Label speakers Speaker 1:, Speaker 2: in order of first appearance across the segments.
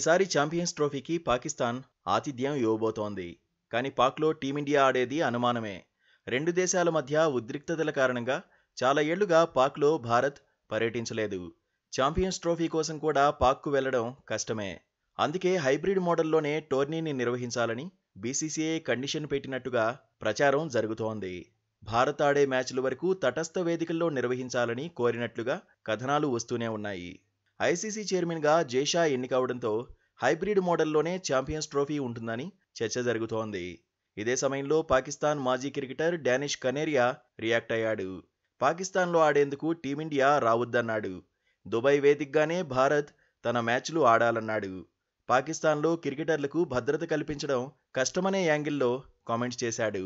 Speaker 1: ఈసారి ఛాంపియన్స్ ట్రోఫీకి పాకిస్తాన్ ఆతిథ్యం ఇవ్వబోతోంది. కానీ పాక్లో టీమిండియా ఆడేది అనుమానమే. రెండు దేశాల మధ్య ఉద్రిక్తతల కారణంగా చాలా ఏళ్లుగా పాక్లో భారత్ పర్యటించలేదు. ఛాంపియన్స్ ట్రోఫీ కోసం కూడా పాక్కు వెళ్లడం కష్టమే. అందుకే హైబ్రిడ్ మోడల్లోనే టోర్నీని నిర్వహించాలని బీసీసీఐ కండిషన్ పెట్టినట్టుగా ప్రచారం జరుగుతోంది. భారత్ ఆడే మ్యాచ్ల వరకు తటస్థ వేదికల్లో నిర్వహించాలని కోరినట్లుగా కథనాలు వస్తూనే ఉన్నాయి. ఐసీసీ చైర్మన్గా జైషా ఎన్నికవడంతో హైబ్రిడ్ మోడల్లోనే ఛాంపియన్స్ ట్రోఫీ ఉంటుందని చర్చ జరుగుతోంది. ఇదే సమయంలో పాకిస్తాన్ మాజీ క్రికెటర్ డానిష్ కనేరియా రియాక్ట్ అయ్యాడు. పాకిస్తాన్లో ఆడేందుకు టీమిండియా రావద్దన్నాడు. దుబాయ్ వేదికగానే భారత్ తన మ్యాచ్లు ఆడాలన్నాడు. పాకిస్తాన్లో క్రికెటర్లకు భద్రత కల్పించడం కష్టమనే యాంగిల్లో కామెంట్స్ చేశాడు.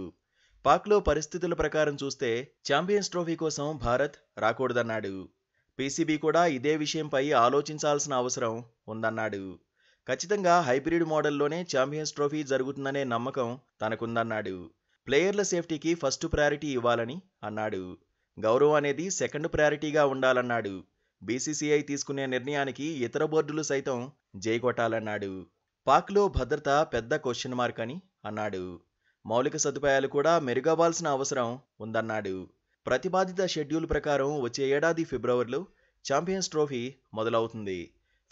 Speaker 1: పాక్లో పరిస్థితుల ప్రకారం చూస్తే ఛాంపియన్స్ ట్రోఫీ కోసం భారత్ రాకూడదన్నాడు. పీసీబీ కూడా ఇదే విషయంపై ఆలోచించాల్సిన అవసరం ఉందన్నాడు. ఖచ్చితంగా హైబ్రిడ్ మోడల్లోనే ఛాంపియన్స్ ట్రోఫీ జరుగుతుందనే నమ్మకం తనకుందన్నాడు. ప్లేయర్ల సేఫ్టీకి ఫస్ట్ ప్రయారిటీ ఇవ్వాలని అన్నాడు. గౌరవం అనేది సెకండ్ ప్రయారిటీగా ఉండాలన్నాడు. బీసీసీఐ తీసుకునే నిర్ణయానికి ఇతర బోర్డులు సైతం జై కొట్టాలన్నాడు. పాక్లో భద్రత పెద్ద క్వశ్చన్ మార్క్ అని అన్నాడు. మౌలిక సదుపాయాలు కూడా మెరుగవ్వాల్సిన అవసరం ఉందన్నాడు. ప్రతిపాదిత షెడ్యూల్ ప్రకారం వచ్చే ఏడాది ఫిబ్రవరిలో ఛాంపియన్స్ ట్రోఫీ మొదలవుతుంది.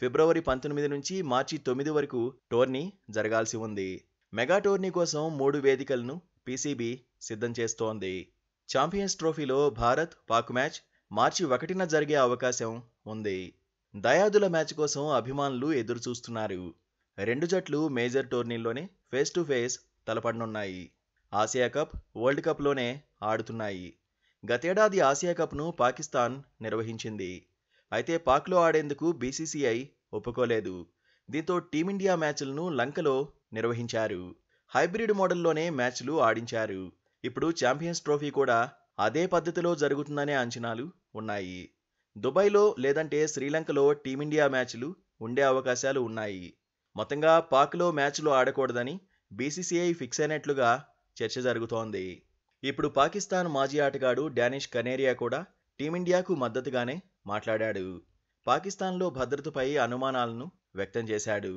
Speaker 1: ఫిబ్రవరి 19 నుంచి మార్చి 9 వరకు టోర్నీ జరగాల్సి ఉంది. మెగా టోర్నీ కోసం 3 వేదికలను పీసీబీ సిద్ధం చేస్తోంది. ఛాంపియన్స్ ట్రోఫీలో భారత్ పాక్ మ్యాచ్ మార్చి 1న జరిగే అవకాశం ఉంది. దయాదుల మ్యాచ్ కోసం అభిమానులు ఎదురుచూస్తున్నారు. రెండు జట్లు మేజర్ టోర్నీల్లోనే ఫేస్ టు ఫేస్ తలపడనున్నాయి. ఆసియా కప్, వరల్డ్ కప్లోనే ఆడుతున్నాయి. గతేడాది ఆసియా కప్ను పాకిస్తాన్ నిర్వహించింది. అయితే పాక్లో ఆడేందుకు బీసీసీఐ ఒప్పుకోలేదు. దీంతో టీమిండియా మ్యాచ్లను లంకలో నిర్వహించారు. హైబ్రిడ్ మోడల్లోనే మ్యాచ్లు ఆడించారు. ఇప్పుడు ఛాంపియన్స్ ట్రోఫీ కూడా అదే పద్ధతిలో జరుగుతుందనే అంచనాలు ఉన్నాయి. దుబాయ్లో లేదంటే శ్రీలంకలో టీమిండియా మ్యాచ్లు ఉండే అవకాశాలు ఉన్నాయి. మొత్తంగా పాక్లో మ్యాచ్లు ఆడకూడదని బీసీసీఐ ఫిక్స్ అయినట్లుగా చర్చ జరుగుతోంది. ఇప్పుడు పాకిస్తాన్ మాజీ ఆటగాడు డానిష్ కనేరియా కూడా టీమిండియాకు మద్దతుగానే మాట్లాడాడు. పాకిస్తాన్లో భద్రతపై అనుమానాలను వ్యక్తం చేశాడు.